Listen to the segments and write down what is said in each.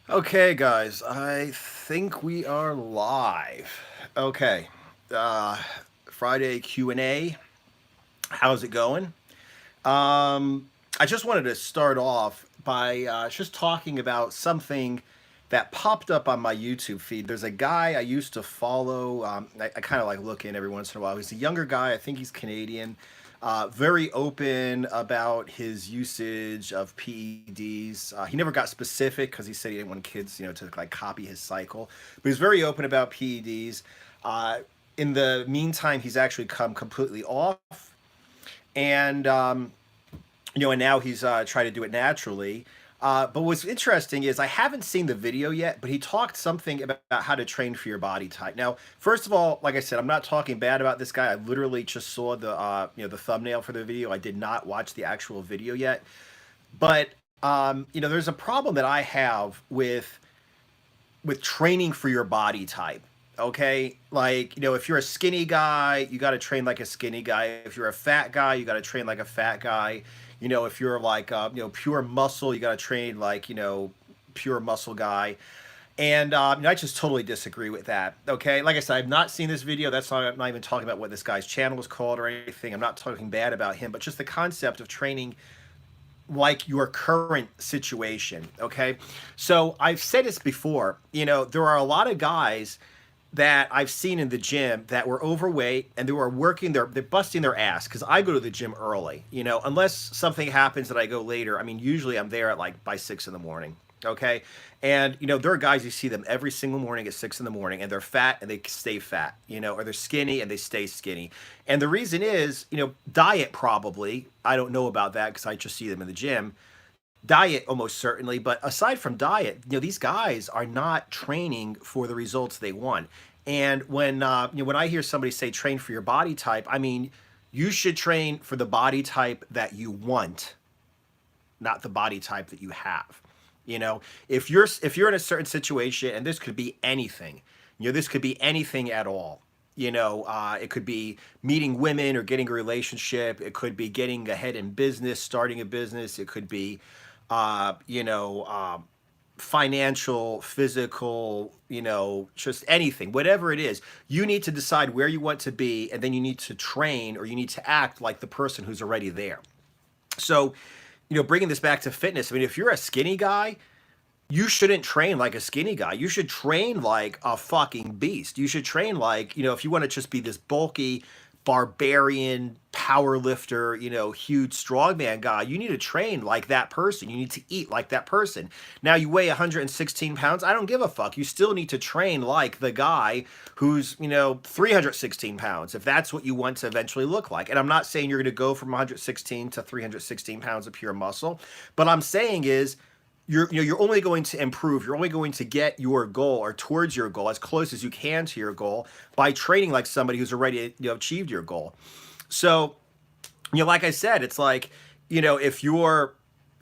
Okay, guys, I think we are live. Okay, uh, Friday Q&A. How's it going? I just wanted to start off by just talking about something that popped up on my YouTube feed. There's a guy I used to follow. I kind of like look in every once in a while. He's a younger guy. I think he's Canadian. Very open about his usage of PEDs. He never got specific because he said he didn't want kids, to like copy his cycle. But he's very open about PEDs. Uh, in the meantime, he's actually come completely off, and and now he's trying to do it naturally. But what's interesting is I haven't seen the video yet, but he talked something about how to train for your body type. Now, first of all, like I said, I'm not talking bad about this guy. I literally just saw the thumbnail for the video. I did not watch the actual video yet. But there's a problem that I have with training for your body type. Okay, like if you're a skinny guy, you got to train like a skinny guy. If you're a fat guy, you got to train like a fat guy. If you're like pure muscle, you got to train like pure muscle guy. And I just totally disagree with that. Okay, like I said, I've not seen this video. That's not. I'm not even talking about what this guy's channel is called or anything. I'm not talking bad about him, but just the concept of training like your current situation. Okay, so I've said this before. There are a lot of guys that I've seen in the gym that were overweight and they were working they're busting their ass because I go to the gym early, unless something happens that I go later. I mean, usually I'm there at like by 6 in the morning. Okay. And there are guys, you see them every single morning at 6 in the morning, and they're fat and they stay fat, or they're skinny and they stay skinny. And the reason is, diet probably. I don't know about that because I just see them in the gym. Diet almost certainly, but aside from diet, these guys are not training for the results they want. And when I hear somebody say train for your body type, I mean, you should train for the body type that you want, not the body type that you have. If you're in a certain situation, and this could be anything, this could be anything at all. It could be meeting women or getting a relationship. It could be getting ahead in business, starting a business. It could be, uh, you know, uh, financial, physical, just anything, whatever it is. You need to decide where you want to be, and then you need to train or you need to act like the person who's already there. So, bringing this back to fitness, I mean, if you're a skinny guy, you shouldn't train like a skinny guy. You should train like a fucking beast. You should train like, if you want to just be this bulky, barbarian, power lifter, huge strongman guy, you need to train like that person. You need to eat like that person. Now, you weigh 116 pounds. I don't give a fuck. You still need to train like the guy who's, 316 pounds, if that's what you want to eventually look like. And I'm not saying you're going to go from 116 to 316 pounds of pure muscle. But I'm saying is, you're only going to improve. You're only going to get your goal or towards your goal as close as you can to your goal by training like somebody who's already achieved your goal. So, like I said, it's like, if you're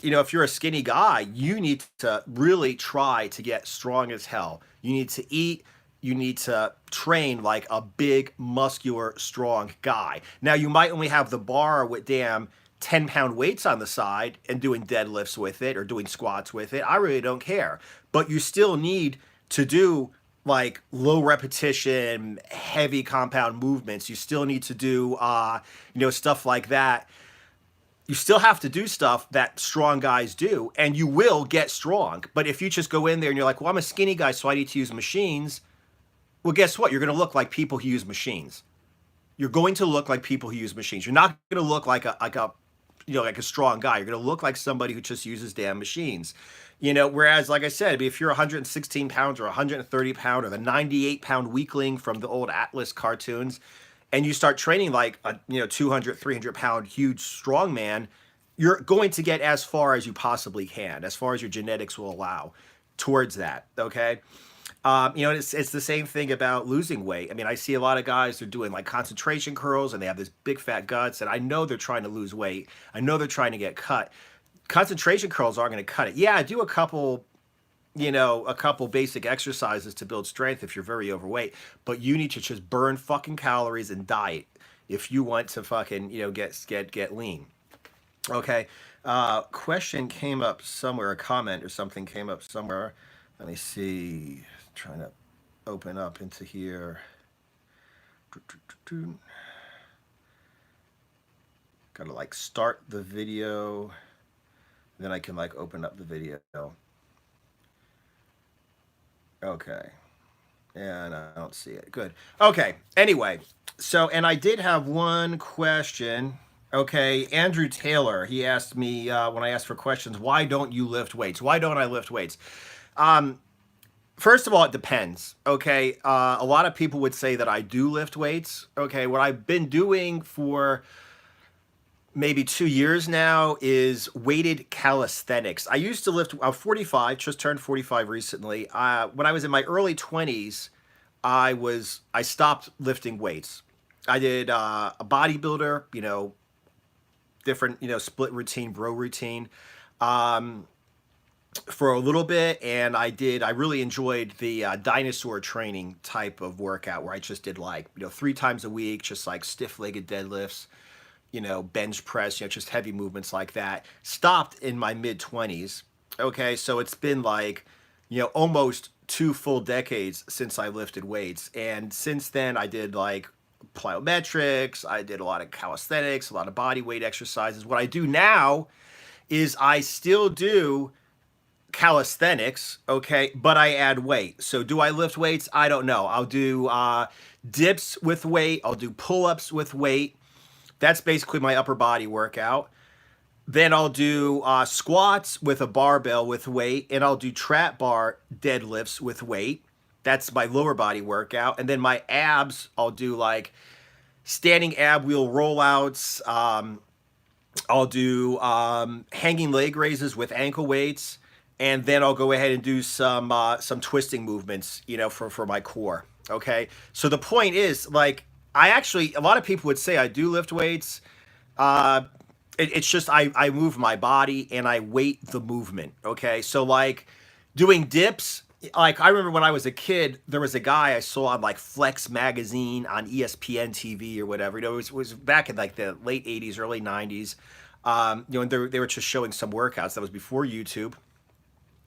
a skinny guy, you need to really try to get strong as hell. You need to eat. You need to train like a big, muscular, strong guy. Now, you might only have the bar with damn 10-pound weights on the side and doing deadlifts with it or doing squats with it. I really don't care. But you still need to do like low repetition, heavy compound movements. You still need to do, stuff like that. You still have to do stuff that strong guys do, and you will get strong. But if you just go in there and you're like, well, I'm a skinny guy, so I need to use machines. Well, guess what? You're going to look like people who use machines. You're going to look like people who use machines. You're not going to look like a strong guy. You're going to look like somebody who just uses damn machines. Whereas, like I said, if you're 116 pounds or 130 pound or the 98-pound weakling from the old Atlas cartoons, and you start training like a 200, 300-pound huge strong man, you're going to get as far as you possibly can, as far as your genetics will allow towards that. Okay. It's the same thing about losing weight. I mean, I see a lot of guys who are doing like concentration curls and they have this big fat guts, and I know they're trying to lose weight. I know they're trying to get cut. Concentration curls aren't going to cut it. Yeah, I do a couple basic exercises to build strength if you're very overweight, but you need to just burn fucking calories and diet if you want to fucking, get lean. Okay. Question came up somewhere, a comment or something came up somewhere. Let me see. Trying to open up into here. Gotta like start the video. Then I can like open up the video. Okay. And I don't see it. Good. Okay. Anyway, so, and I did have one question. Okay. Andrew Taylor, he asked me when I asked for questions, why don't you lift weights? Why don't I lift weights? First of all, it depends. Okay. A lot of people would say that I do lift weights. Okay. What I've been doing for maybe 2 years now is weighted calisthenics. I used to lift, I'm 45, just turned 45 recently. When I was in my early 20s, I stopped lifting weights. I did a bodybuilder, different, split routine, bro routine, for a little bit. And I really enjoyed the dinosaur training type of workout where I just did like, 3 times a week, just like stiff legged deadlifts, bench press, just heavy movements like that. Stopped in my mid 20s. Okay, so it's been like, almost 2 full decades since I lifted weights. And since then, I did like plyometrics, I did a lot of calisthenics, a lot of body weight exercises. What I do now is I still do calisthenics, okay, but I add weight. So do I lift weights? I don't know. I'll do dips with weight, I'll do pull-ups with weight. That's basically my upper body workout. Then I'll do squats with a barbell with weight, and I'll do trap bar deadlifts with weight. That's my lower body workout. And then my abs, I'll do like standing ab wheel rollouts. I'll do hanging leg raises with ankle weights, and then I'll go ahead and do some twisting movements, for my core. Okay, so the point is, like, a lot of people would say I do lift weights. Uh, it's just I move my body and I weight the movement. Okay, so like doing dips. Like I remember when I was a kid, there was a guy I saw on like Flex magazine on ESPN TV or whatever. It was back in like the late '80s, early '90s. And they were just showing some workouts. That was before YouTube.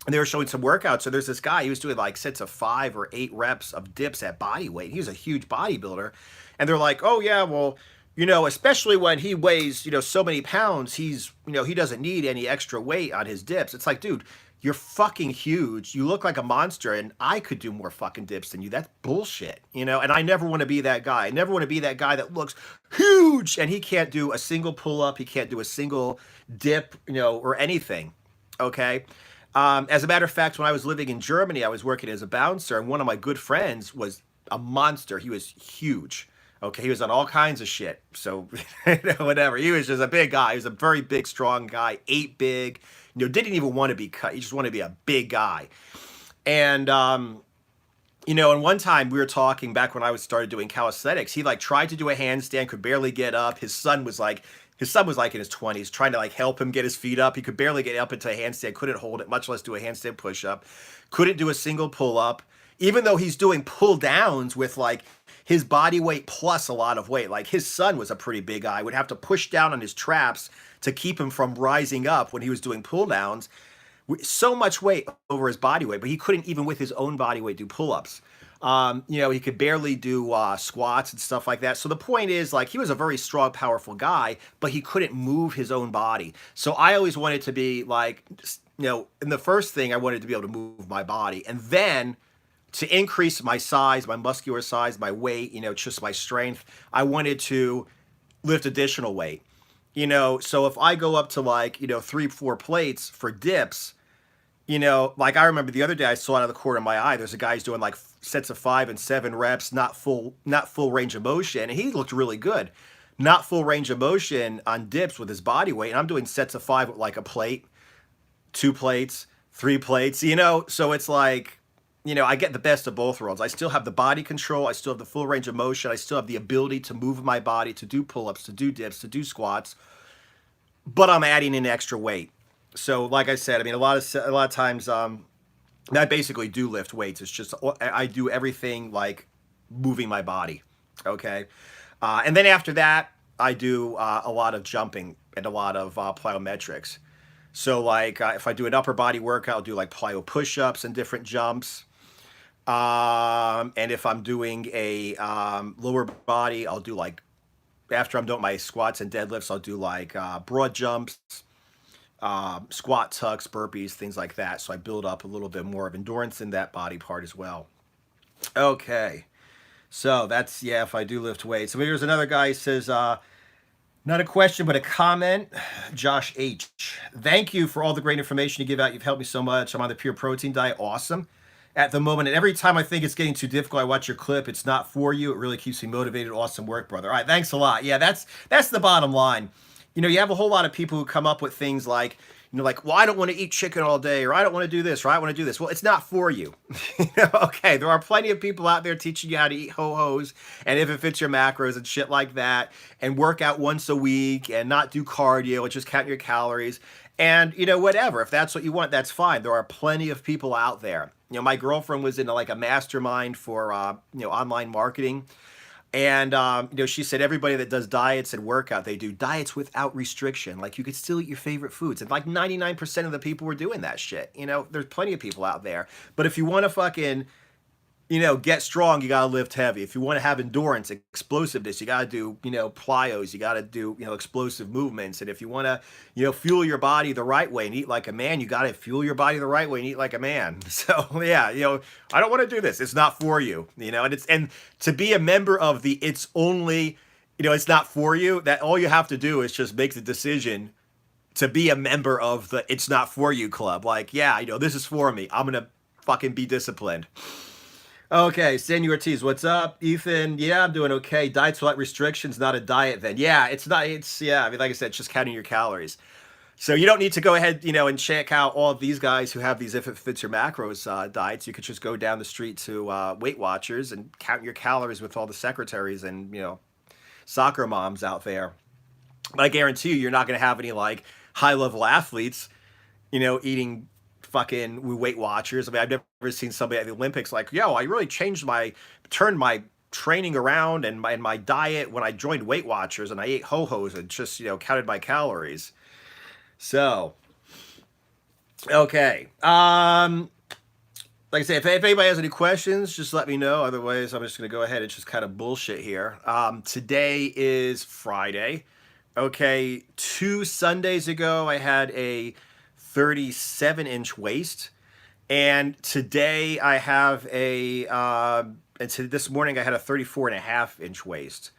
And they were showing some workouts. So there's this guy, he was doing like sets of 5 or 8 reps of dips at body weight. He was a huge bodybuilder. And they're like, oh yeah, well, especially when he weighs, so many pounds, he doesn't need any extra weight on his dips. It's like, dude, you're fucking huge. You look like a monster, and I could do more fucking dips than you. That's bullshit, And I never want to be that guy. I never want to be that guy that looks huge and he can't do a single pull up. He can't do a single dip, or anything. Okay. As a matter of fact, when I was living in Germany, I was working as a bouncer, and one of my good friends was a monster. He was huge. Okay, he was on all kinds of shit. So, whatever. He was just a big guy. He was a very big, strong guy. Ate big. Didn't even want to be cut. He just wanted to be a big guy. And and one time we were talking back when I was started doing calisthenics. He like tried to do a handstand, could barely get up. His son was like in his 20s, trying to like help him get his feet up. He could barely get up into a handstand, couldn't hold it, much less do a handstand push-up. Couldn't do a single pull-up, even though he's doing pull downs with like his body weight plus a lot of weight. Like his son was a pretty big guy, would have to push down on his traps to keep him from rising up when he was doing pull downs. So much weight over his body weight, but he couldn't even with his own body weight do pull-ups. He could barely do squats and stuff like that. So the point is, like, he was a very strong, powerful guy, but he couldn't move his own body. So I always wanted to be like, and the first thing I wanted to be able to move my body, and then to increase my size, my muscular size, my weight, just my strength, I wanted to lift additional weight. So if I go up to like, 3, 4 plates for dips, like I remember the other day I saw out of the corner of my eye, there's a guy who's doing like sets of 5 and 7 reps, not full range of motion, and he looked really good. Not full range of motion on dips with his body weight, and I'm doing sets of 5 with like a plate, 2 plates, 3 plates, So it's like, I get the best of both worlds. I still have the body control, I still have the full range of motion, I still have the ability to move my body, to do pull-ups, to do dips, to do squats, but I'm adding in extra weight. So, like I said, I mean, a lot of times, I basically do lift weights. It's just I do everything like moving my body. Okay, and then after that, I do a lot of jumping and a lot of plyometrics. So like if I do an upper body workout, I'll do like plyo push-ups and different jumps. And if I'm doing a lower body, I'll do like, after I'm doing my squats and deadlifts, I'll do like broad jumps, squat tucks, burpees, things like that. So I build up a little bit more of endurance in that body part as well. Okay. So that's, yeah, if I do lift weights. So here's another guy who says, not a question, but a comment. Josh H. Thank you for all the great information you give out. You've helped me so much. I'm on the pure protein diet. Awesome. At the moment, and every time I think it's getting too difficult, I watch your clip. It's not for you. It really keeps me motivated. Awesome work, brother. All right, thanks a lot. Yeah, that's the bottom line. You know, you have a whole lot of people who come up with things like, you know, like, well, I don't want to eat chicken all day, or I don't want to do this, or I want to do this. Well, it's not for you. Okay, there are plenty of people out there teaching you how to eat ho-hos, and if it fits your macros and shit like that, and work out once a week, and not do cardio, and just count your calories, and, you know, whatever. If that's what you want, that's fine. There are plenty of people out there. You know, my girlfriend was in like a mastermind for, you know, online marketing. And, you know, she said everybody that does diets and workout, they do diets without restriction. Like you could still eat your favorite foods. And like 99% of the people were doing that shit. You know, there's plenty of people out there. But if you want to fucking, you know, get strong, you got to lift heavy. If you want to have endurance, explosiveness, you got to do, you know, plyos, you got to do, you know, explosive movements. And if you want to, you know, fuel your body the right way and eat like a man, you got to fuel your body the right way and eat like a man. So, yeah, you know, I don't want to do this. It's not for you, you know, and to be a member of the, it's only, you know, it's not for you, that all you have to do is just make the decision to be a member of the, it's not for you club. Like, yeah, you know, this is for me. I'm going to fucking be disciplined. Okay, Sandy Ortiz, what's up? Ethan, yeah, I'm doing okay. Diets without restrictions, not a diet then. Yeah, it's not, it's, yeah, I mean, like I said, it's just counting your calories. So you don't need to go ahead, you know, and check out all of these guys who have these if it fits your macros diets. You could just go down the street to Weight Watchers and count your calories with all the secretaries and, you know, soccer moms out there. But I guarantee you, you're not going to have any like high-level athletes, you know, eating fucking Weight Watchers. I mean, I've never seen somebody at the Olympics like, yo, I really turned my training around and my diet when I joined Weight Watchers and I ate ho-hos and just, you know, counted my calories. So, okay. Like I say, if anybody has any questions, just let me know. Otherwise, I'm just going to go ahead and just kind of bullshit here. Today is Friday. Okay, 2 Sundays ago, I had a 37-inch waist, and today I have this morning I had a 34.5-inch waist.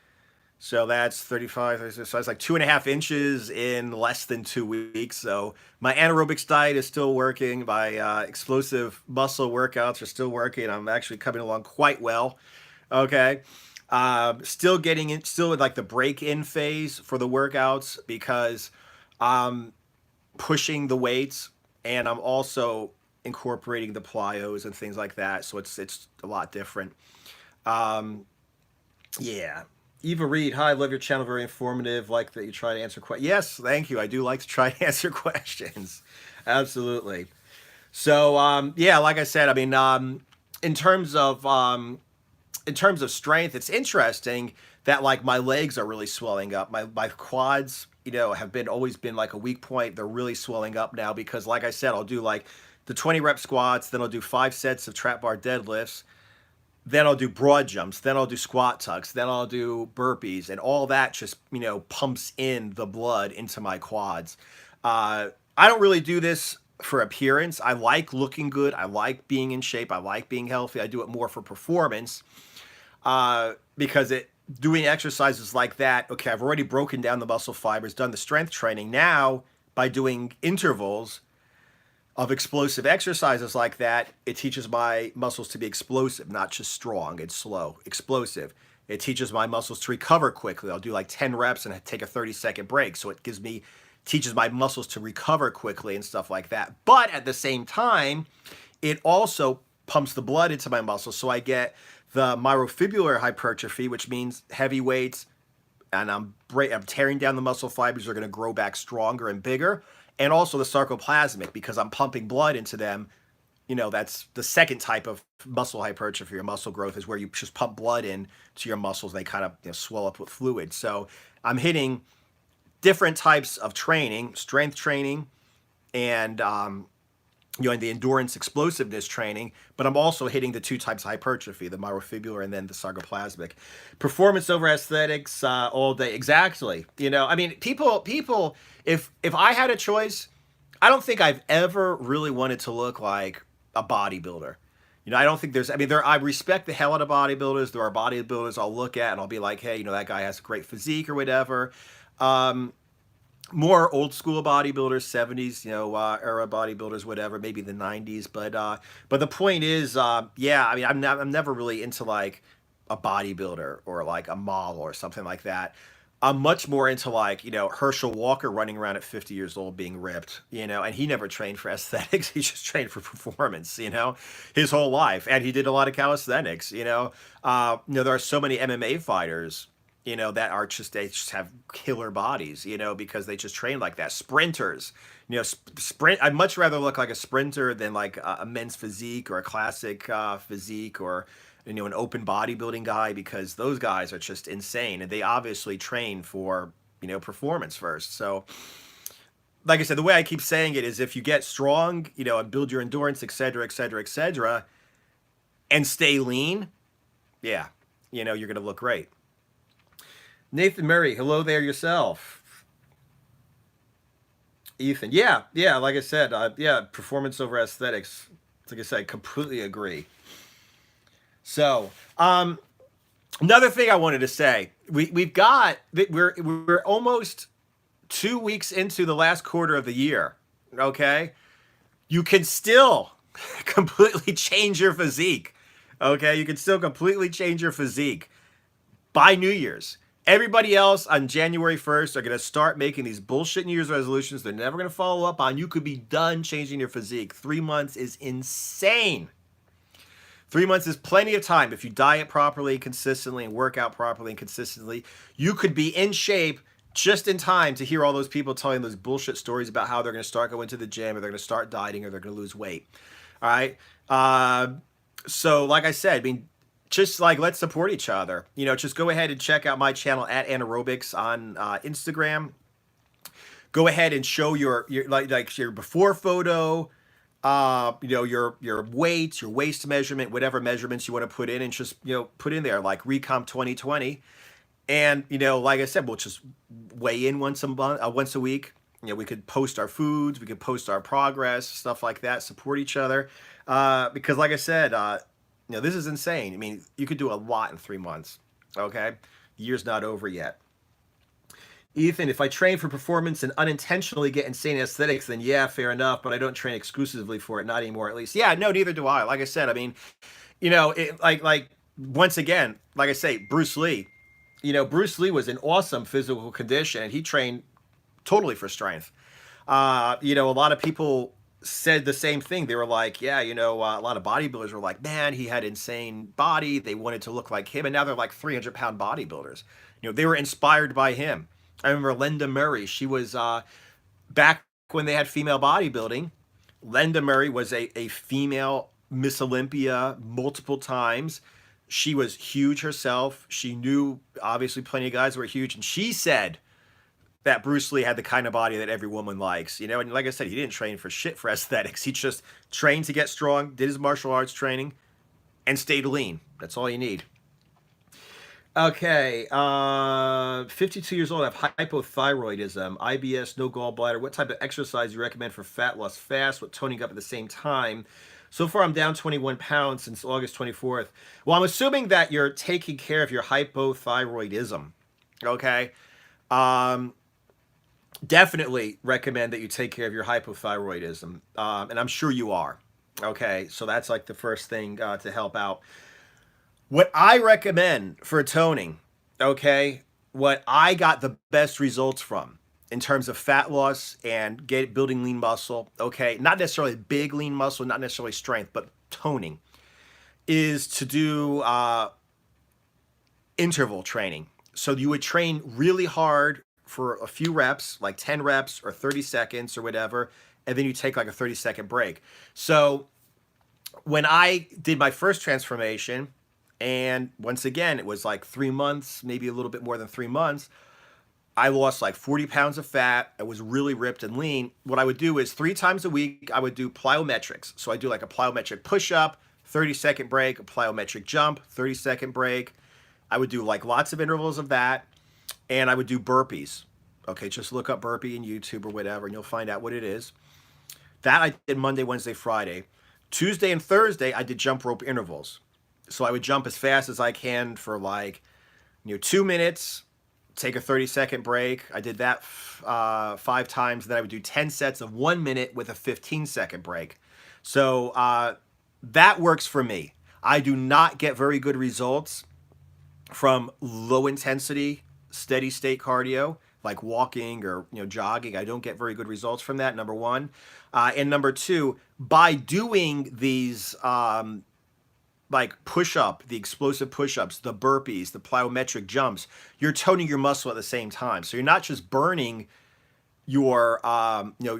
So that's 35, so it's like 2.5 inches in less than 2 weeks. So my Anaerobixx diet is still working. My explosive muscle workouts are still working. I'm actually coming along quite well. Okay. Still in like the break-in phase for the workouts because pushing the weights, and I'm also incorporating the plyos and things like that. So it's a lot different. Yeah. Eva Reed, hi, love your channel, very informative. Like that you try to answer questions. Yes, thank you. I do like to try to answer questions. Absolutely. So yeah, like I said, I mean, in terms of strength, it's interesting that like my legs are really swelling up. My quads, you know, always been like a weak point. They're really swelling up now because, like I said, I'll do like the 20 rep squats, then I'll do 5 sets of trap bar deadlifts, then I'll do broad jumps, then I'll do squat tucks, then I'll do burpees, and all that just, you know, pumps in the blood into my quads. I don't really do this for appearance. I like looking good. I like being in shape. I like being healthy. I do it more for performance because doing exercises like that, okay, I've already broken down the muscle fibers, done the strength training. Now, by doing intervals of explosive exercises like that, it teaches my muscles to be explosive, not just strong and slow, explosive. It teaches my muscles to recover quickly. I'll do like 10 reps and take a 30-second break. So it teaches my muscles to recover quickly and stuff like that. But at the same time, it also pumps the blood into my muscles. So I get the myofibrillar hypertrophy, which means heavy weights, and I'm tearing down the muscle fibers. They're going to grow back stronger and bigger. And also the sarcoplasmic, because I'm pumping blood into them. You know, that's the second type of muscle hypertrophy or muscle growth, is where you just pump blood in to your muscles. They kind of, you know, swell up with fluid. So I'm hitting different types of training, strength training, and and the endurance explosiveness training, but I'm also hitting the two types of hypertrophy, the myofibrillar and then the sarcoplasmic. Performance over aesthetics all day. Exactly. I mean, people, if I had a choice, I don't think I've ever really wanted to look like a bodybuilder. I don't think there's, I mean, I respect the hell out of bodybuilders. There are bodybuilders I'll look at and I'll be like, hey, that guy has a great physique or whatever. Um, More old school bodybuilders, 70s, era bodybuilders, whatever, maybe the 90s. But the point is, yeah, I mean, I'm never really into like a bodybuilder or like a model or something like that. I'm much more into like, Herschel Walker running around at 50 years old being ripped, and he never trained for aesthetics. He just trained for performance, his whole life. And he did a lot of calisthenics, there are so many MMA fighters, that are they just have killer bodies, because they just train like that. Sprinters, sprint. I'd much rather look like a sprinter than like a men's physique or a classic physique or an open bodybuilding guy, because those guys are just insane and they obviously train for performance first. So like I said, the way I keep saying it is, if you get strong, and build your endurance, et cetera, et cetera, et cetera, and stay lean, yeah, you're gonna look great. Nathan Murray, hello there yourself. Ethan, yeah, like I said, yeah, performance over aesthetics. Like I said, I completely agree. So, another thing I wanted to say, we're almost 2 weeks into the last quarter of the year. Okay, you can still completely change your physique. Okay, you can still completely change your physique by New Year's. Everybody else on January 1st are going to start making these bullshit New Year's resolutions they're never going to follow up on. You could be done changing your physique. 3 months is insane. 3 months is plenty of time. If you diet properly, consistently, and work out properly and consistently, you could be in shape just in time to hear all those people telling those bullshit stories about how they're going to start going to the gym, or they're going to start dieting, or they're going to lose weight. All right. So like I said, I mean, just like, let's support each other. Just go ahead and check out my channel at Anaerobixx on Instagram. Go ahead and show your like your before photo, your weight, your waist measurement, whatever measurements you want to put in, and just put in there like Recomp 2020. And like I said, we'll just weigh in once a week. We could post our foods, we could post our progress, stuff like that. Support each other, because like I said, this is insane. I mean, you could do a lot in 3 months. Okay, the year's not over yet. Ethan, if I train for performance and unintentionally get insane aesthetics, then yeah, fair enough. But I don't train exclusively for it, not anymore, at least. Yeah, no, neither do I. Like I said, I mean, like once again, like I say, Bruce Lee. Bruce Lee was in awesome physical condition, and he trained totally for strength. A lot of people said the same thing. They were like, yeah, a lot of bodybuilders were like, man, he had insane body. They wanted to look like him, and now they're like 300-pound bodybuilders. They were inspired by him. I remember Linda Murray. She was back when they had female bodybuilding. Linda Murray was a female Miss Olympia multiple times. She was huge herself. She knew, obviously, plenty of guys were huge, and she said that Bruce Lee had the kind of body that every woman likes. And like I said, he didn't train for shit for aesthetics. He just trained to get strong, did his martial arts training, and stayed lean. That's all you need. Okay, 52 years old, I have hypothyroidism, IBS, no gallbladder. What type of exercise do you recommend for fat loss fast with toning up at the same time? So far, I'm down 21 pounds since August 24th. Well, I'm assuming that you're taking care of your hypothyroidism, okay? Definitely recommend that you take care of your hypothyroidism, and I'm sure you are, okay? So that's like the first thing to help out. What I recommend for toning, okay, what I got the best results from in terms of fat loss and building lean muscle, okay, not necessarily big lean muscle, not necessarily strength, but toning, is to do interval training. So you would train really hard for a few reps, like 10 reps or 30 seconds or whatever, and then you take like a 30-second break. So when I did my first transformation, and once again, it was like 3 months, maybe a little bit more than 3 months, I lost like 40 pounds of fat. I was really ripped and lean. What I would do is 3 times a week, I would do plyometrics. So I do like a plyometric push up, 30-second break, a plyometric jump, 30-second break. I would do like lots of intervals of that. And I would do burpees. Okay, just look up burpee in YouTube or whatever, and you'll find out what it is. That I did Monday, Wednesday, Friday. Tuesday and Thursday, I did jump rope intervals. So I would jump as fast as I can for like, 2 minutes, take a 30-second break. I did that 5 times. Then I would do 10 sets of 1 minute with a 15-second break. So that works for me. I do not get very good results from low intensity, steady state cardio like walking or jogging. I don't get very good results from that, number one. And number two, by doing these like push-up, the explosive push-ups, the burpees, the plyometric jumps, you're toning your muscle at the same time. So you're not just burning your,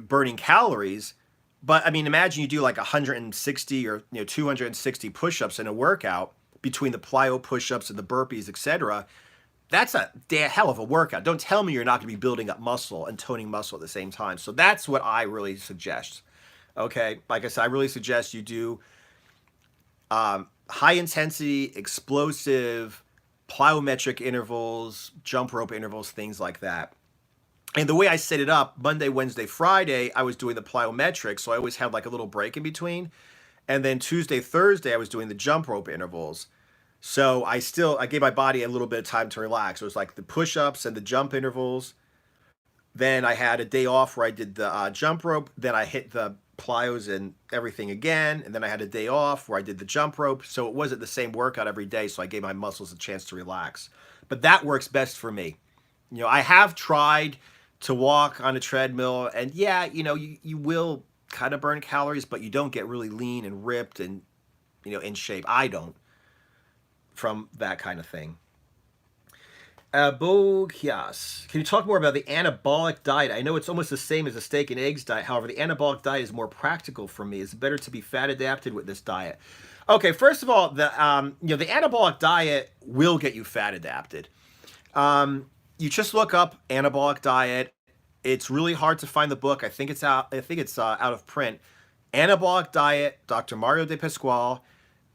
burning calories, but I mean, imagine you do like 160 or 260 push-ups in a workout between the plyo push-ups and the burpees, etc. That's a hell of a workout. Don't tell me you're not going to be building up muscle and toning muscle at the same time. So that's what I really suggest. Okay, like I said, I really suggest you do high intensity, explosive, plyometric intervals, jump rope intervals, things like that. And the way I set it up, Monday, Wednesday, Friday, I was doing the plyometrics, so I always had like a little break in between. And then Tuesday, Thursday, I was doing the jump rope intervals. So I gave my body a little bit of time to relax. It was like the push-ups and the jump intervals. Then I had a day off where I did the jump rope. Then I hit the plyos and everything again. And then I had a day off where I did the jump rope. So it wasn't the same workout every day. So I gave my muscles a chance to relax. But that works best for me. I have tried to walk on a treadmill. And yeah, you will kind of burn calories, but you don't get really lean and ripped and, in shape. I don't from that kind of thing. Bokias, can you talk more about the anabolic diet? I know it's almost the same as a steak and eggs diet. However, the anabolic diet is more practical for me. It's better to be fat adapted with this diet. Okay, first of all, the anabolic diet will get you fat adapted. You just look up anabolic diet. It's really hard to find the book. I think it's out. I think it's out of print. Anabolic diet, Dr. Mario De Pasquale.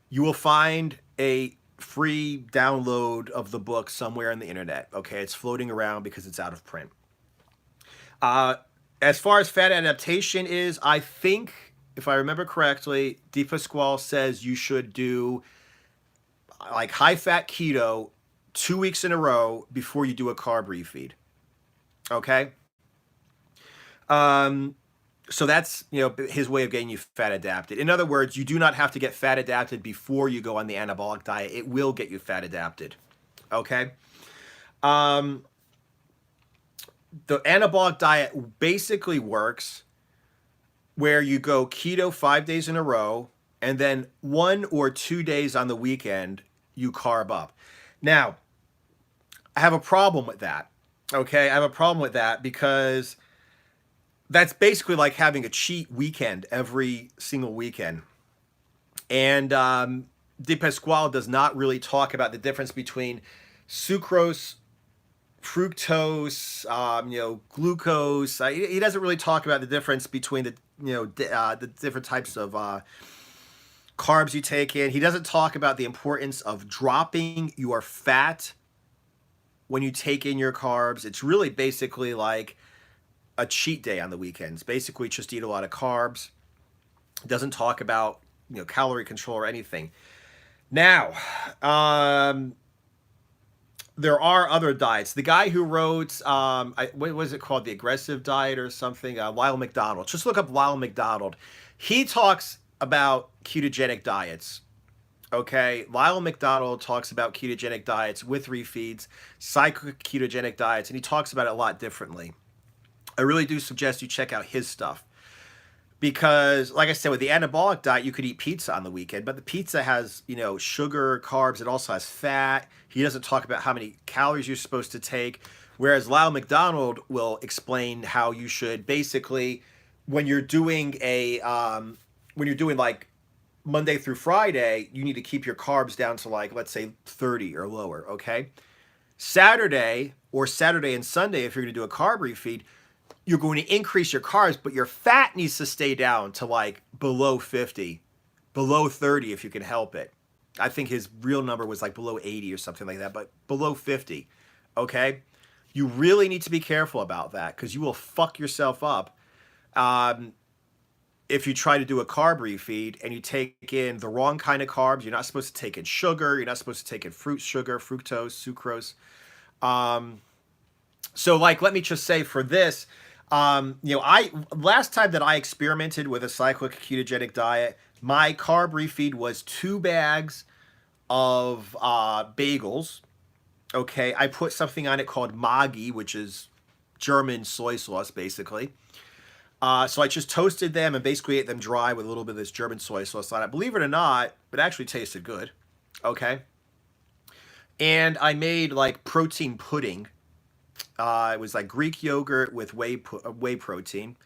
You will find a free download of the book somewhere on the internet. Okay, it's floating around because it's out of print. As far as fat adaptation is, I think, if I remember correctly, De Pasquale says you should do like high-fat keto 2 weeks in a row before you do a carb refeed. Okay? So that's, his way of getting you fat adapted. In other words, you do not have to get fat adapted before you go on the anabolic diet. It will get you fat adapted. Okay? The anabolic diet basically works where you go keto 5 days in a row, and then 1 or 2 days on the weekend, you carb up. Now, I have a problem with that. Okay? I have a problem with that because that's basically like having a cheat weekend every single weekend. And De Pasquale does not really talk about the difference between sucrose, fructose, glucose. He doesn't really talk about the difference between the different types of carbs you take in. He doesn't talk about the importance of dropping your fat when you take in your carbs. It's really basically like a cheat day on the weekends. Basically, just eat a lot of carbs. Doesn't talk about calorie control or anything. Now, there are other diets. The guy who wrote what was it called, the aggressive diet or something? Lyle McDonald. Just look up Lyle McDonald. He talks about ketogenic diets. Okay, Lyle McDonald talks about ketogenic diets with refeeds, cyclic ketogenic diets, and he talks about it a lot differently. I really do suggest you check out his stuff because, like I said, with the anabolic diet, you could eat pizza on the weekend, but the pizza has, sugar, carbs. It also has fat. He doesn't talk about how many calories you're supposed to take, whereas Lyle McDonald will explain how you should basically, when you're doing like Monday through Friday, you need to keep your carbs down to like, let's say 30 or lower. Okay. Saturday or Saturday and Sunday, if you're going to do a carb refeed, you're going to increase your carbs, but your fat needs to stay down to like below 50, below 30 if you can help it. I think his real number was like below 80 or something like that, but below 50. Okay? You really need to be careful about that because you will fuck yourself up if you try to do a carb refeed and you take in the wrong kind of carbs. You're not supposed to take in sugar. You're not supposed to take in fruit sugar, fructose, sucrose. So like, let me just say for this, I last time that I experimented with a cyclic ketogenic diet, my carb refeed was 2 bags of bagels. Okay, I put something on it called Maggi, which is German soy sauce, basically. So I just toasted them and basically ate them dry with a little bit of this German soy sauce on it. Believe it or not, it actually tasted good. Okay. And I made like protein pudding. It was like Greek yogurt with whey protein,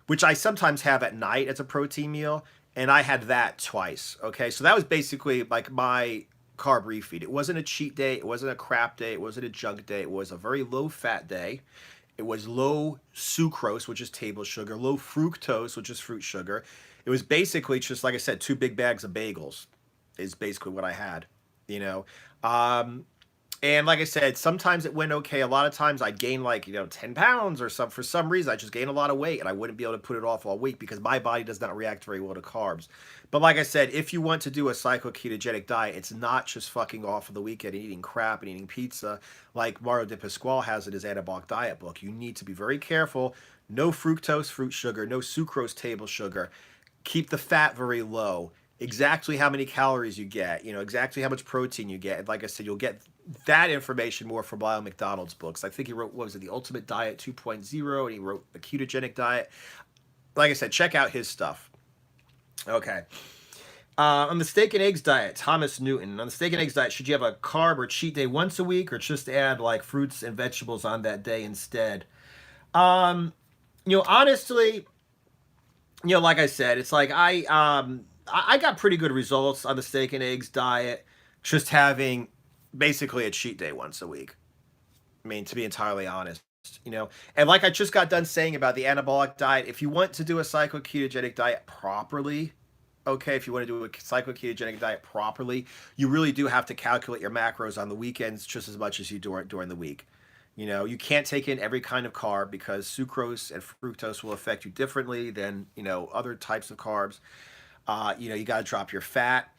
which I sometimes have at night as a protein meal. And I had that twice. Okay. So that was basically like my carb refeed. It wasn't a cheat day. It wasn't a crap day. It wasn't a junk day. It was a very low fat day. It was low sucrose, which is table sugar, low fructose, which is fruit sugar. It was basically just, like I said, 2 big bags of bagels is basically what I had, you know. And like I said, sometimes it went okay. A lot of times I'd gain like, 10 pounds or some, for some reason, I just gained a lot of weight and I wouldn't be able to put it off all week because my body does not react very well to carbs. But like I said, if you want to do a cyclic ketogenic diet, it's not just fucking off of the weekend and eating crap and eating pizza like Mario De Pasquale has in his Anabolic diet book. You need to be very careful. No fructose, fruit sugar, no sucrose, table sugar. Keep the fat very low. Exactly how many calories you get, exactly how much protein you get. And like I said, you'll get that information more from Lyle McDonald's books. I think he wrote, what was it, The Ultimate Diet 2.0, and he wrote The Ketogenic Diet. Like I said, check out his stuff. Okay. On the steak and eggs diet, Thomas Newton. On the steak and eggs diet, should you have a carb or cheat day once a week or just add like fruits and vegetables on that day instead? Honestly, like I said, it's like I got pretty good results on the steak and eggs diet, just having basically a cheat day once a week. I mean, to be entirely honest, and like I just got done saying about the anabolic diet, if you want to do a cyclic ketogenic diet properly, okay, if you want to do a cyclic ketogenic diet properly, you really do have to calculate your macros on the weekends just as much as you do during the week. You can't take in every kind of carb because sucrose and fructose will affect you differently than, other types of carbs. You got to drop your fat.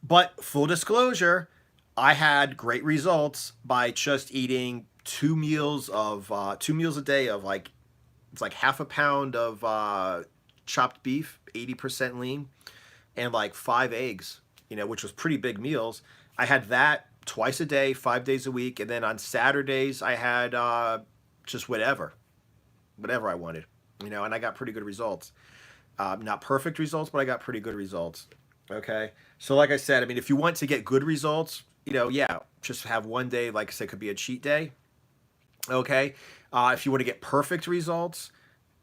But full disclosure, I had great results by just eating 2 meals a day of like, it's like half a pound of chopped beef, 80% lean, and like 5 eggs, which was pretty big meals. I had that twice a day, 5 days a week. And then on Saturdays, I had just whatever I wanted, and I got pretty good results. Not perfect results, but I got pretty good results. Okay. So like I said, I mean, if you want to get good results, just have one day, like I said, could be a cheat day. Okay. If you want to get perfect results,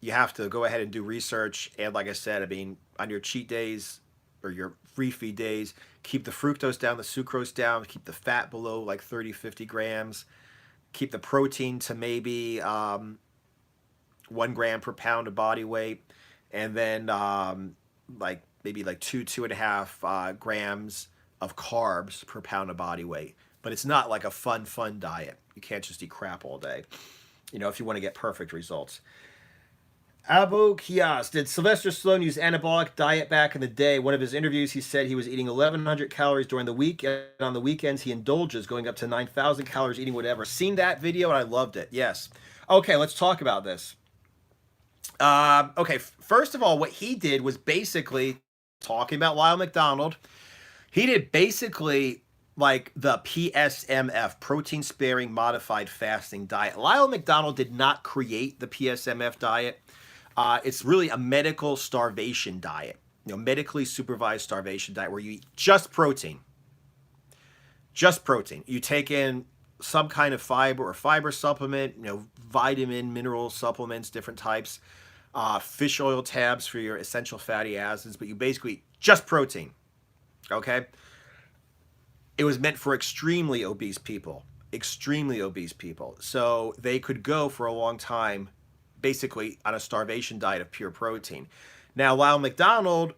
you have to go ahead and do research. And like I said, I mean, on your cheat days or your free feed days, keep the fructose down, the sucrose down, keep the fat below like 30, 50 grams, keep the protein to maybe 1 gram per pound of body weight. And then like maybe like 2.5 grams of carbs per pound of body weight. But it's not like a fun diet. You can't just eat crap all day, if you want to get perfect results. Abo Kias, did Sylvester Stallone use anabolic diet back in the day? One of his interviews, he said he was eating 1,100 calories during the week, and on the weekends he indulges, going up to 9,000 calories, eating whatever. Seen that video, and I loved it. Yes. Okay, let's talk about this. Okay, first of all, what he did was basically talking about Lyle McDonald. He did basically like the PSMF, protein sparing modified fasting diet. Lyle McDonald did not create the PSMF diet. It's really a medical starvation diet, medically supervised starvation diet where you eat just protein. Just protein. You take in some kind of fiber or fiber supplement, vitamin, mineral supplements, different types, fish oil tabs for your essential fatty acids, but you basically eat just protein. Okay? It was meant for extremely obese people. extremely obese people. So they could go for a long time basically on a starvation diet of pure protein. Now, Lyle McDonald,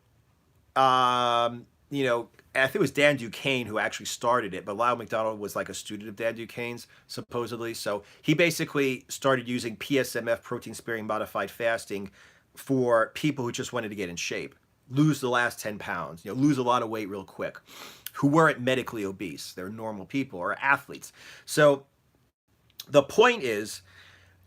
I think it was Dan Duquesne who actually started it, but Lyle McDonald was like a student of Dan Duquesne's, supposedly. So he basically started using PSMF, protein sparing modified fasting, for people who just wanted to get in shape, lose the last 10 pounds, lose a lot of weight real quick, who weren't medically obese. They're normal people or athletes. So the point is,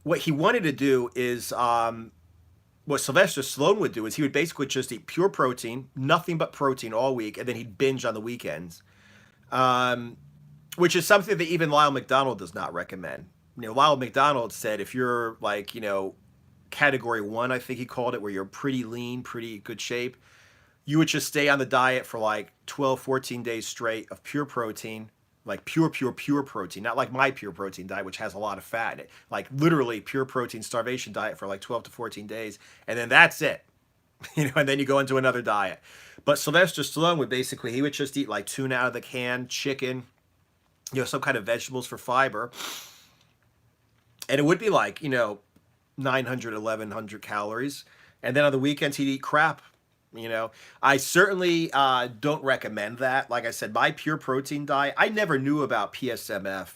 what he wanted to do is what Sylvester Stallone would do is he would basically just eat pure protein, nothing but protein all week, and then he'd binge on the weekends, which is something that even Lyle McDonald does not recommend. Lyle McDonald said if you're like, category 1, I think he called it, where you're pretty lean, pretty good shape, you would just stay on the diet for like 12, 14 days straight of pure protein, like pure protein, not like my pure protein diet, which has a lot of fat in it, like literally pure protein starvation diet for like 12 to 14 days. And then that's it, and then you go into another diet. But Sylvester Stallone would basically, he would just eat like tuna out of the can, chicken, some kind of vegetables for fiber. And it would be like, 900, 1100 calories. And then on the weekends, he'd eat crap. I certainly don't recommend that. Like I said, my pure protein diet, I never knew about PSMF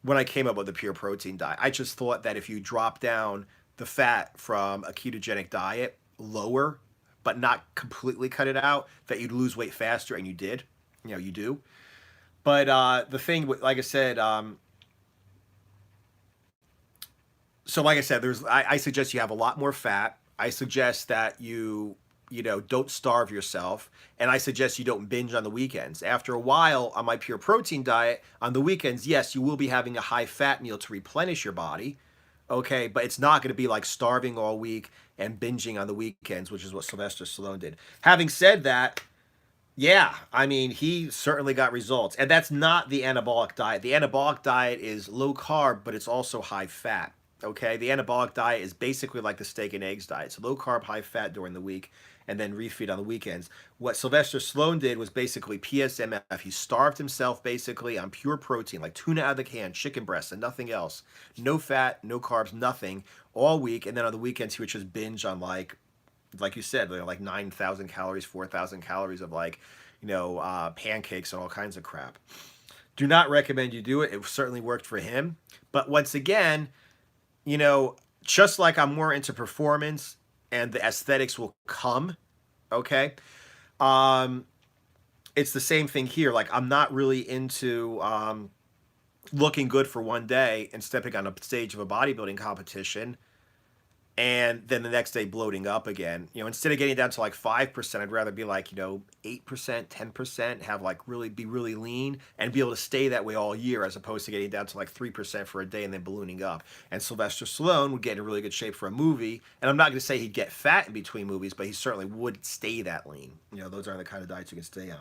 when I came up with the pure protein diet. I just thought that if you drop down the fat from a ketogenic diet lower, but not completely cut it out, that you'd lose weight faster, and you did. You do. But the thing, like I said, so like I said, I suggest you have a lot more fat. I suggest that you don't starve yourself. And I suggest you don't binge on the weekends. After a while, on my pure protein diet, on the weekends, yes, you will be having a high fat meal to replenish your body. Okay, but it's not going to be like starving all week and binging on the weekends, which is what Sylvester Stallone did. Having said that, yeah, I mean, he certainly got results. And that's not the anabolic diet. The anabolic diet is low carb, but it's also high fat. Okay, the anabolic diet is basically like the steak and eggs diet. So low carb, high fat during the week, and then refeed on the weekends. What Sylvester Stallone did was basically PSMF. He starved himself basically on pure protein, like tuna out of the can, chicken breast, and nothing else. No fat, no carbs, nothing, all week. And then on the weekends, he would just binge on like you said, like 9,000 calories, 4,000 calories of like, pancakes and all kinds of crap. Do not recommend you do it. It certainly worked for him. But once again, just like I'm more into performance and the aesthetics will come, okay? It's the same thing here. Like, I'm not really into looking good for one day and stepping on a stage of a bodybuilding competition and then the next day bloating up again. Instead of getting down to like 5%, I'd rather be like, 8%, 10%, have like be really lean and be able to stay that way all year, as opposed to getting down to like 3% for a day and then ballooning up. And Sylvester Stallone would get in really good shape for a movie. And I'm not going to say he'd get fat in between movies, but he certainly would stay that lean. Those are the kind of diets you can stay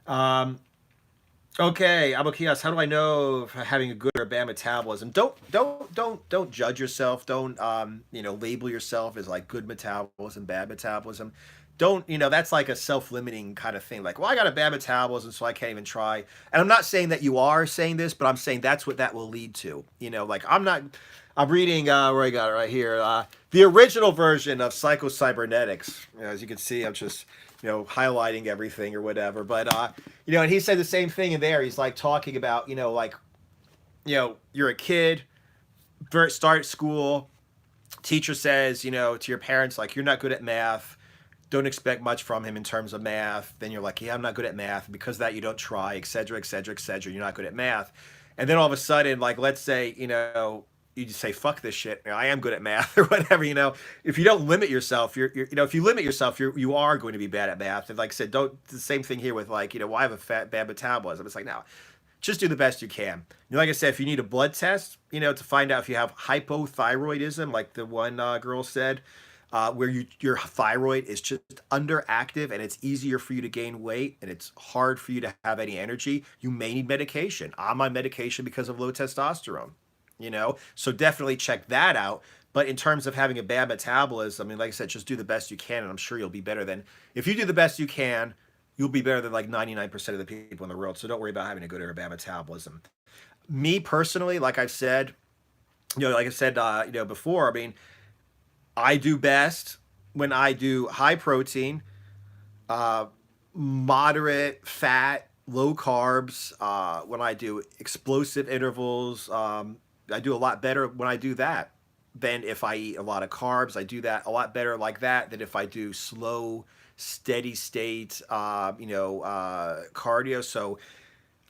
on. Okay, Abokias, how do I know if I'm having a good or bad metabolism? Don't judge yourself. Don't label yourself as like good metabolism, bad metabolism. Don't, that's like a self-limiting kind of thing. Like, well, I got a bad metabolism, so I can't even try. And I'm not saying that you are saying this, but I'm saying that's what that will lead to. Like I'm reading where I got it right here. The original version of Psycho-Cybernetics. As you can see, I'm just highlighting everything or whatever. But, and he said the same thing in there. He's like talking about, you're a kid, start school, teacher says, to your parents, like, you're not good at math. Don't expect much from him in terms of math. Then you're like, yeah, I'm not good at math. Because of that, you don't try, et cetera, et cetera, et cetera. You're not good at math. And then all of a sudden, like, let's say, you just say, fuck this shit. I am good at math or whatever, If you don't limit yourself, if you limit yourself, you are going to be bad at math. And like I said, the same thing here with like, well, I have a bad metabolism. It's like, no, just do the best you can. Like I said, if you need a blood test, to find out if you have hypothyroidism, like the one girl said, where your thyroid is just underactive and it's easier for you to gain weight and it's hard for you to have any energy, you may need medication. I'm on medication because of low testosterone. So definitely check that out. But in terms of having a bad metabolism, I mean, like I said, just do the best you can, and I'm sure you'll be better than, if you do the best you can, you'll be better than like 99% of the people in the world. So don't worry about having a good or a bad metabolism. Me personally, like I've said, like I said, before, I mean, I do best when I do high protein, uh, moderate fat, low carbs. When I do explosive intervals, I do a lot better when I do that than if I eat a lot of carbs. I do that a lot better like that than if I do slow, steady state, cardio. So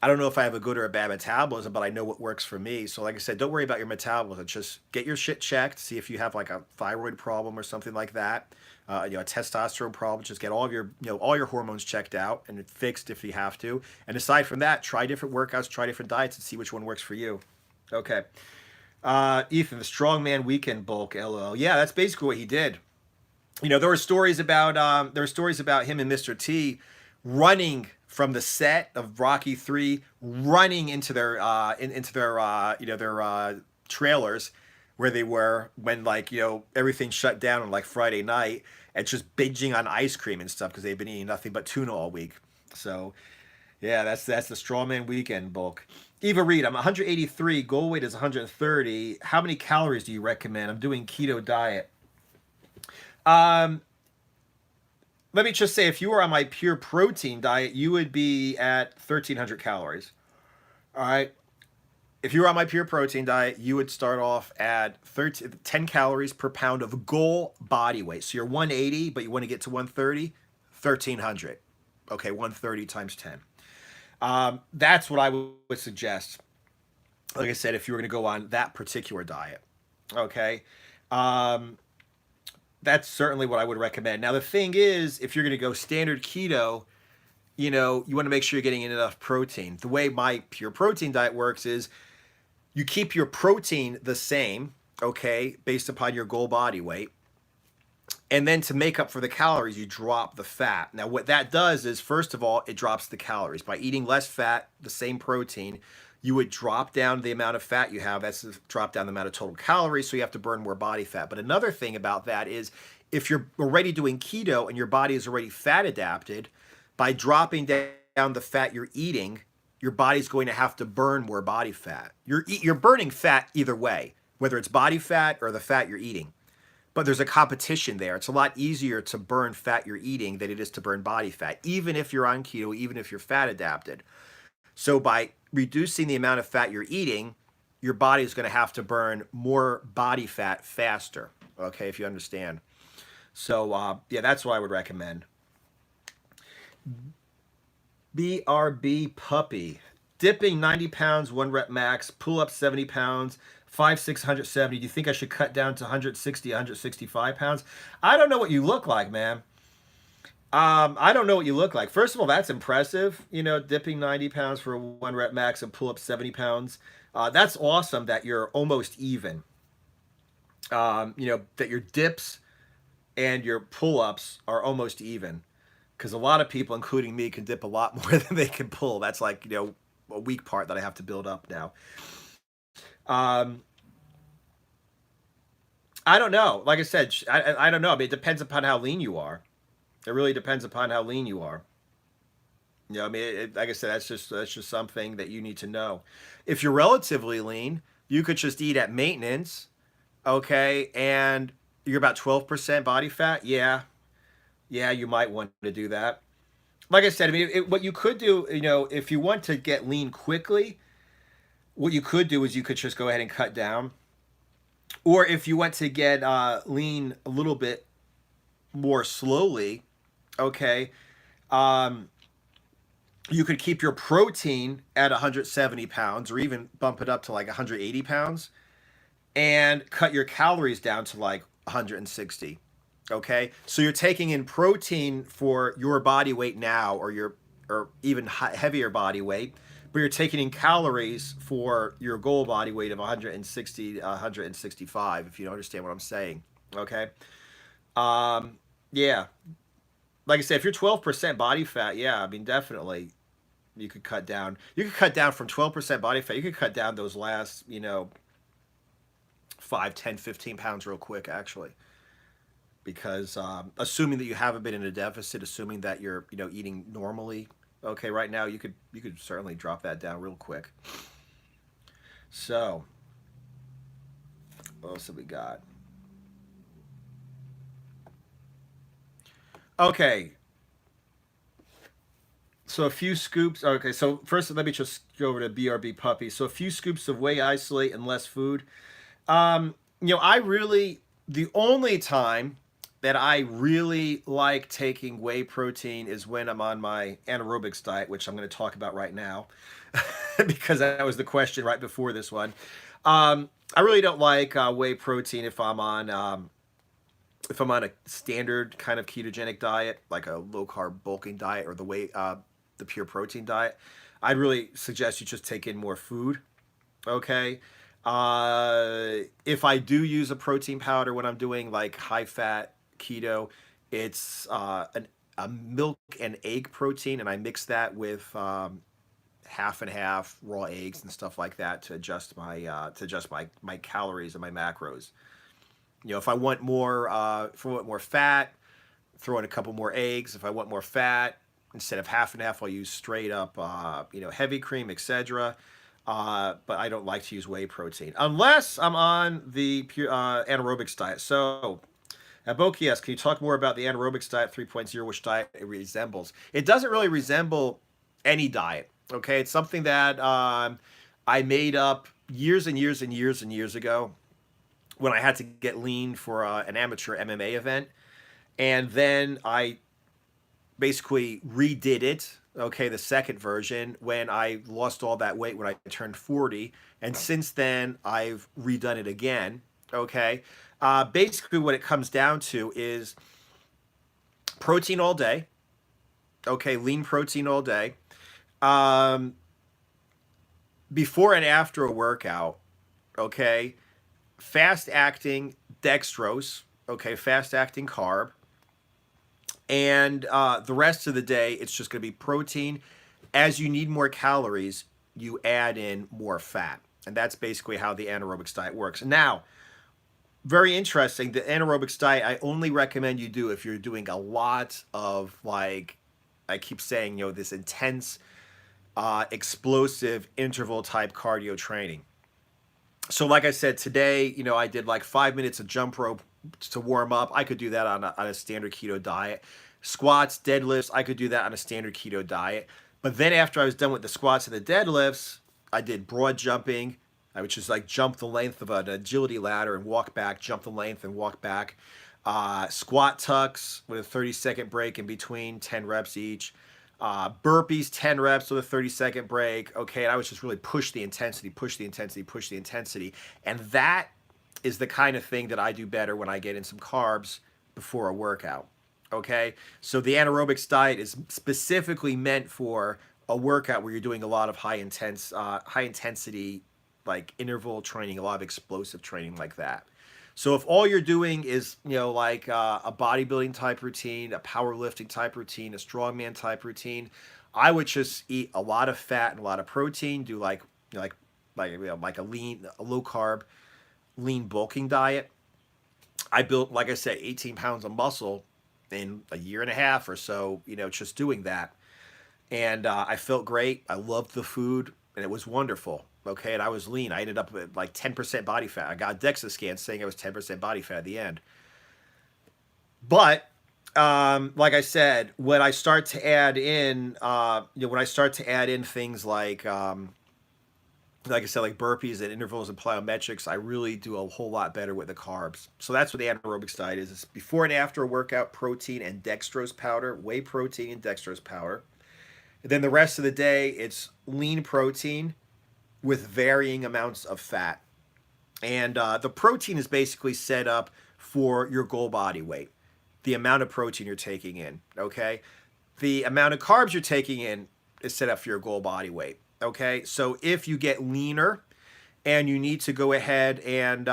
I don't know if I have a good or a bad metabolism, but I know what works for me. So, like I said, don't worry about your metabolism. Just get your shit checked. See if you have like a thyroid problem or something like that. A testosterone problem. Just get all of your, all your hormones checked out and fixed if you have to. And aside from that, try different workouts, try different diets, and see which one works for you. Okay. Ethan, the strongman weekend bulk. LOL. Yeah, that's basically what he did. There were stories about him and Mr. T running from the set of Rocky 3, running into their trailers where they were when everything shut down on like Friday night, and just binging on ice cream and stuff because they've been eating nothing but tuna all week. So yeah, that's the strawman weekend bulk. Eva Reed, I'm 183. Goal weight is 130. How many calories do you recommend? I'm doing keto diet. Um, Let me just say, if you were on my pure protein diet, you would be at 1,300 calories. All right. If you were on my pure protein diet, you would start off at 10 calories per pound of goal body weight. So you're 180, but you want to get to 130, 1,300. Okay, 130 times 10. That's what I would suggest. Like I said, if you were going to go on that particular diet. Okay. That's certainly what I would recommend. Now, the thing is, if you're going to go standard keto, you want to make sure you're getting in enough protein. The way my pure protein diet works is you keep your protein the same, okay, based upon your goal body weight. And then to make up for the calories, you drop the fat. Now, what that does is, first of all, it drops the calories. By eating less fat, the same protein, you would drop down the amount of fat you have. That's drop down the amount of total calories, so you have to burn more body fat. But another thing about that is, if you're already doing keto and your body is already fat adapted, by dropping down the fat you're eating, your body's going to have to burn more body fat. You're burning fat either way, whether it's body fat or the fat you're eating. But there's a competition there. It's a lot easier to burn fat you're eating than it is to burn body fat, even if you're on keto, even if you're fat adapted. So by reducing the amount of fat you're eating, your body is going to have to burn more body fat faster. Okay, if you understand. So yeah, that's what I would recommend. BRB puppy. Dipping 90 pounds, 1 rep max, pull up 70 pounds, 5'6", 170. Do you think I should cut down to 160, 165 pounds? I don't know what you look like, man. I don't know what you look like. First of all, that's impressive. Dipping 90 pounds for a 1 rep max and pull up 70 pounds. That's awesome that you're almost even. That your dips and your pull ups are almost even. Because a lot of people, including me, can dip a lot more than they can pull. That's like, a weak part that I have to build up now. I don't know. Like I said, I don't know. I mean, it depends upon how lean you are. It really depends upon how lean you are. I mean, like I said, that's just something that you need to know. If you're relatively lean, you could just eat at maintenance, okay, and you're about 12% body fat. Yeah, you might want to do that. Like I said, I mean, what you could do, if you want to get lean quickly, what you could do is you could just go ahead and cut down. Or if you want to get lean a little bit more slowly, okay, you could keep your protein at 170 pounds or even bump it up to like 180 pounds and cut your calories down to like 160. Okay, so you're taking in protein for your body weight now, or even heavier body weight, but you're taking in calories for your goal body weight of 160, 165. If you don't understand what I'm saying, okay. Yeah, like I said, if you're 12% body fat, yeah, I mean, definitely you could cut down. You could cut down from 12% body fat. You could cut down those last, 5, 10, 15 pounds real quick, actually. Because assuming that you haven't been in a deficit, assuming that you're, eating normally, okay, right now you could certainly drop that down real quick. So, what else have we got? Okay, so a few scoops. Okay, so first let me just go over to BRB puppy. So a few scoops of whey isolate and less food. I really the only time that I really like taking whey protein is when I'm on my anaerobics diet, which I'm going to talk about right now, because that was the question right before this one. I really don't like whey protein if I'm on a standard kind of ketogenic diet, like a low carb bulking diet or the pure protein diet. I'd really suggest you just take in more food. Okay. If I do use a protein powder when I'm doing like high fat keto, it's a milk and egg protein, and I mix that with half and half raw eggs and stuff like that to adjust my calories and my macros. If I want more fat, throw in a couple more eggs. If I want more fat, instead of half and half, I'll use straight up, heavy cream, etc. But I don't like to use whey protein unless I'm on the pure anaerobics diet. So, Bokias, can you talk more about the anaerobics diet 3.0, which diet it resembles? It doesn't really resemble any diet. Okay, it's something that I made up years and years and years and years ago when I had to get lean for an amateur MMA event, and then I basically redid it. Okay, the second version when I lost all that weight when I turned 40, and since then I've redone it again. Okay, basically what it comes down to is protein all day. Okay, lean protein all day. Um, Before and after a workout. Okay, fast acting dextrose. Okay, fast acting carb. And the rest of the day, it's just going to be protein. As you need more calories, you add in more fat. And that's basically how the anaerobics diet works. Now, very interesting. The anaerobics diet, I only recommend you do if you're doing a lot of, like, I keep saying, this intense, explosive interval type cardio training. So, like I said, today, I did like 5 minutes of jump rope to warm up. I could do that on a standard keto diet. Squats, deadlifts, I could do that on a standard keto diet. But then after I was done with the squats and the deadlifts, I did broad jumping. I would just like jump the length of an agility ladder and walk back, jump the length and walk back. Squat tucks with a 30-second break in between, 10 reps each. Burpees, 10 reps with a 30-second break. Okay, and I was just really push the intensity, push the intensity, push the intensity. And that is the kind of thing that I do better when I get in some carbs before a workout. Okay, so the anaerobics diet is specifically meant for a workout where you're doing a lot of high intensity, like interval training, a lot of explosive training like that. So if all you're doing is, like a bodybuilding type routine, a powerlifting type routine, a strongman type routine, I would just eat a lot of fat and a lot of protein. Do like a low carb, lean bulking diet. I built, like I said, 18 pounds of muscle in a year and a half or so. Just doing that, and I felt great. I loved the food, and it was wonderful. Okay, and I was lean. I ended up with like 10% body fat. I got DEXA scans saying I was 10% body fat at the end. But like I said, when I start to add in, things like I said, like burpees and intervals and plyometrics, I really do a whole lot better with the carbs. So that's what the anaerobics diet is. It's before and after a workout, protein and dextrose powder, whey protein and dextrose powder. And then the rest of the day, it's lean protein with varying amounts of fat. And the protein is basically set up for your goal body weight, the amount of protein you're taking in. Okay. The amount of carbs you're taking in is set up for your goal body weight. Okay. So if you get leaner and you need to go ahead and,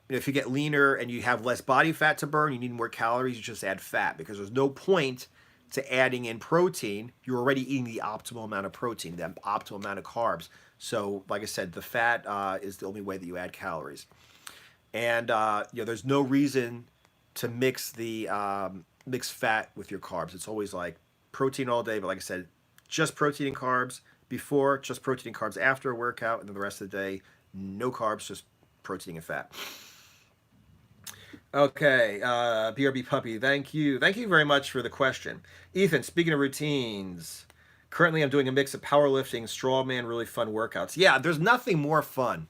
if you get leaner and you have less body fat to burn, you need more calories, you just add fat because there's no point to adding in protein. You're already eating the optimal amount of protein, the optimal amount of carbs. So, like I said, the fat is the only way that you add calories. And there's no reason to mix fat with your carbs. It's always like protein all day, but like I said, just protein and carbs before, just protein and carbs after a workout, and then the rest of the day, No carbs, just protein and fat. Okay, BRB Puppy, thank you. Thank you very much for the question. Ethan, speaking of routines, currently I'm doing a mix of powerlifting, strongman, really fun workouts. Yeah, there's nothing more fun.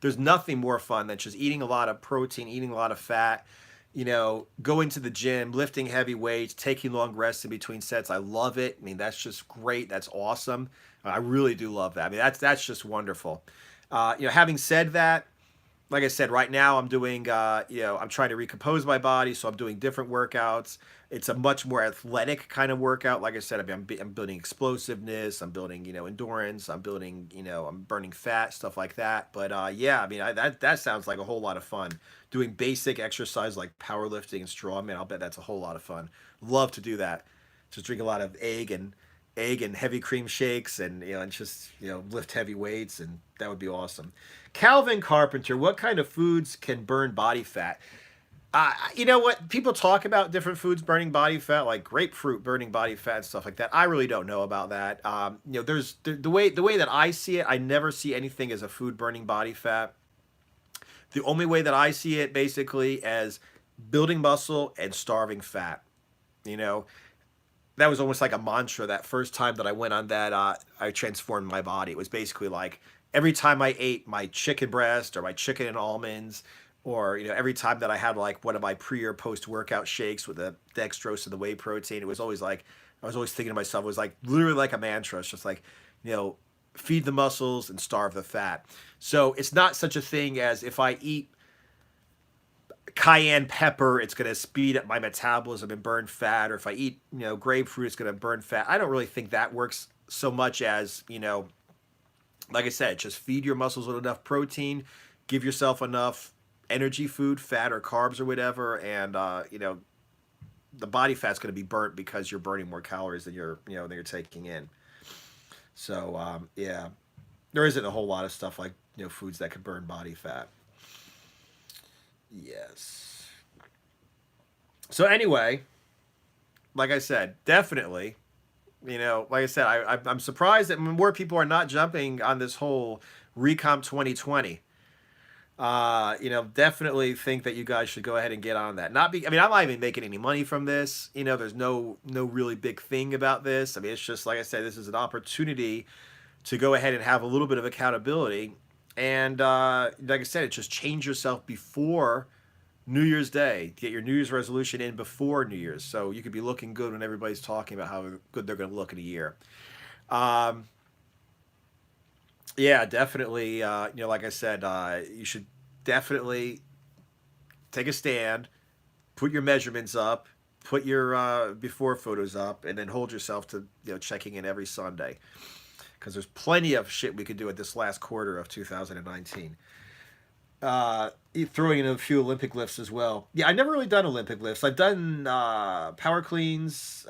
There's nothing more fun than just eating a lot of protein, eating a lot of fat, going to the gym, lifting heavy weights, taking long rests in between sets. I love it. I mean, that's just great. That's awesome. I really do love that. I mean, that's just wonderful. Having said that, like I said, right now I'm doing, I'm trying to recompose my body, so I'm doing different workouts. It's a much more athletic kind of workout. Like I said, I'm building explosiveness, I'm building, endurance, I'm building, I'm burning fat, stuff like that. But yeah, I mean, that sounds like a whole lot of fun. Doing basic exercise like powerlifting and strongman, I'll bet that's a whole lot of fun. Love to do that. Just drink a lot of egg and heavy cream shakes, and just lift heavy weights, and that would be awesome. Calvin Carpenter, what kind of foods can burn body fat? You know what? People talk about different foods burning body fat, like grapefruit burning body fat and stuff like that. I really don't know about that. There's the way that I see it. I never see anything as a food burning body fat. The only way that I see it basically as building muscle and starving fat. You know, that was almost like a mantra that first time that I went on that. I transformed my body. It was basically like every time I ate my chicken breast or my chicken and almonds, or every time that I had like one of my pre or post workout shakes with the dextrose and the whey protein, it was always like I was always thinking to myself, it was like literally like a mantra. It's just like, feed the muscles and starve the fat. So it's not such a thing as if I eat cayenne pepper, it's going to speed up my metabolism and burn fat, or if I eat grapefruit, it's going to burn fat. I don't really think that works so much as like I said, just feed your muscles with enough protein, give yourself enough energy food, fat or carbs or whatever, and the body fat's going to be burnt because you're burning more calories than you're taking in. So yeah, there isn't a whole lot of stuff like foods that could burn body fat. Yes. So anyway, like I said, definitely, like I said, I'm surprised that more people are not jumping on this whole Recomp 2020. Definitely think that you guys should go ahead and get on that. I mean, I'm not even making any money from this. There's no really big thing about this. I mean, it's just like I said, this is an opportunity to go ahead and have a little bit of accountability. And like I said, it's just change yourself before New Year's Day. Get your New Year's resolution in before New Year's, so you could be looking good when everybody's talking about how good they're going to look in a year. Yeah, definitely. Like I said, you should definitely take a stand, put your measurements up, put your before photos up, and then hold yourself to checking in every Sunday, because there's plenty of shit we could do at this last quarter of 2019. Throwing in a few Olympic lifts as well. Yeah, I've never really done Olympic lifts. I've done power cleans,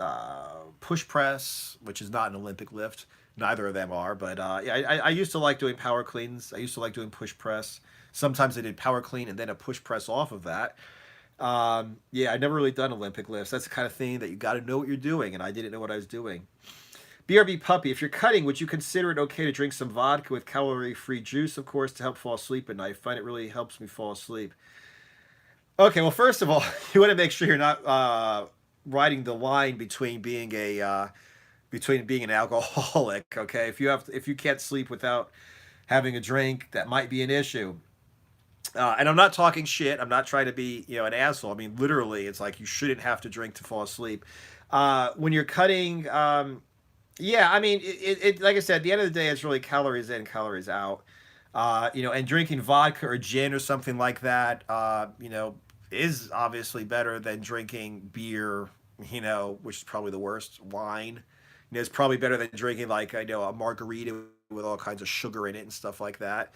push press, which is not an Olympic lift. Neither of them are, but yeah, I used to like doing power cleans. I used to like doing push press. Sometimes I did power clean and then a push press off of that. Yeah, I never really done Olympic lifts. That's the kind of thing that you got to know what you're doing, and I didn't know what I was doing. BRB Puppy, if you're cutting, would you consider it okay to drink some vodka with calorie-free juice, of course, to help fall asleep at night? I find it really helps me fall asleep. Okay, well, first of all, you want to make sure you're not riding the line between being an alcoholic. Okay, if you can't sleep without having a drink, that might be an issue. And I'm not talking shit. I'm not trying to be an asshole. I mean, literally, it's like you shouldn't have to drink to fall asleep. When you're cutting. Yeah, I mean, it like I said, at the end of the day, it's really calories in, calories out. And drinking vodka or gin or something like that, is obviously better than drinking beer, which is probably the worst. Wine, it's probably better than drinking like a margarita with all kinds of sugar in it and stuff like that.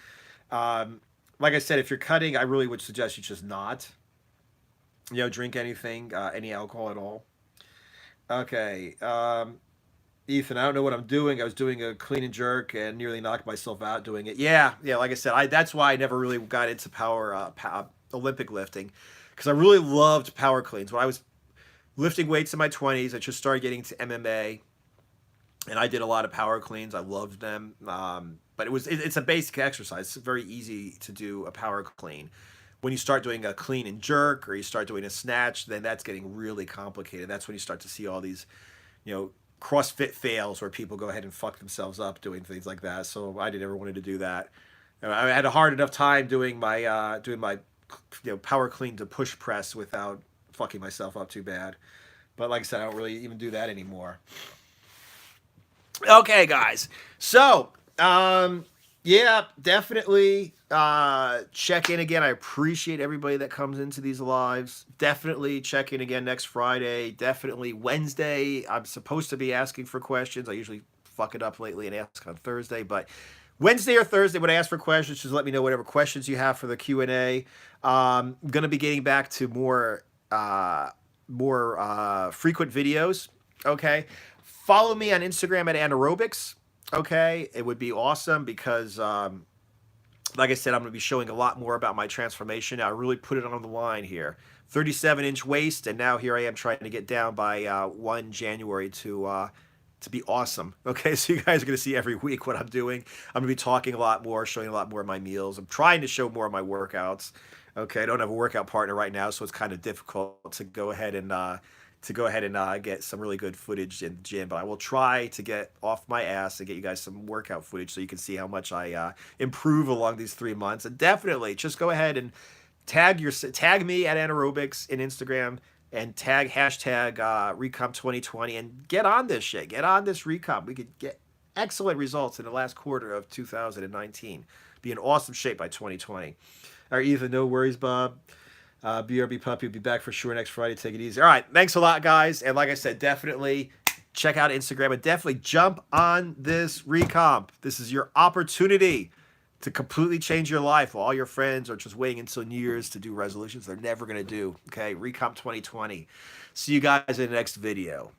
Like I said, if you're cutting, I really would suggest you just not, drink anything, any alcohol at all. Okay. Ethan, I don't know what I'm doing. I was doing a clean and jerk and nearly knocked myself out doing it. Yeah. Like I said, that's why I never really got into Olympic lifting, because I really loved power cleans. When I was lifting weights in my 20s, I just started getting to MMA. and I did a lot of power cleans. I loved them. But it's a basic exercise. It's very easy to do a power clean. When you start doing a clean and jerk, or you start doing a snatch, then that's getting really complicated. That's when you start to see all these, CrossFit fails where people go ahead and fuck themselves up doing things like that. So I didn't ever wanted to do that. I had a hard enough time doing my power clean to push press without fucking myself up too bad. But like I said, I don't really even do that anymore. Okay, guys. So, yeah, definitely check in again. I appreciate everybody that comes into these lives. Definitely check in again next Friday. Definitely Wednesday. I'm supposed to be asking for questions. I usually fuck it up lately and ask on Thursday, but Wednesday or Thursday when I ask for questions, just let me know whatever questions you have for the Q&A. I'm going to be getting back to more frequent videos. Okay. Follow me on Instagram at Anaerobixx. Okay. It would be awesome because, like I said, I'm going to be showing a lot more about my transformation. I really put it on the line here. 37-inch waist, and now here I am trying to get down by 1 January to be awesome. Okay, so you guys are going to see every week what I'm doing. I'm going to be talking a lot more, showing a lot more of my meals. I'm trying to show more of my workouts. Okay, I don't have a workout partner right now, so it's kind of difficult to go ahead and get some really good footage in the gym. But I will try to get off my ass and get you guys some workout footage so you can see how much I improve along these 3 months. And definitely just go ahead and tag me at Anaerobixx in Instagram and tag hashtag Recomp 2020 and get on this shit. Get on this Recomp. We could get excellent results in the last quarter of 2019. Be in awesome shape by 2020. All right, Ethan, no worries, Bob. BRB Puppy will be back for sure next Friday. Take it easy. All right, thanks a lot, guys. And like I said, definitely check out Instagram and definitely jump on this Recomp. This is your opportunity to completely change your life. All your friends are just waiting until New Year's to do resolutions they're never going to do. Okay, Recomp 2020. See you guys in the next video.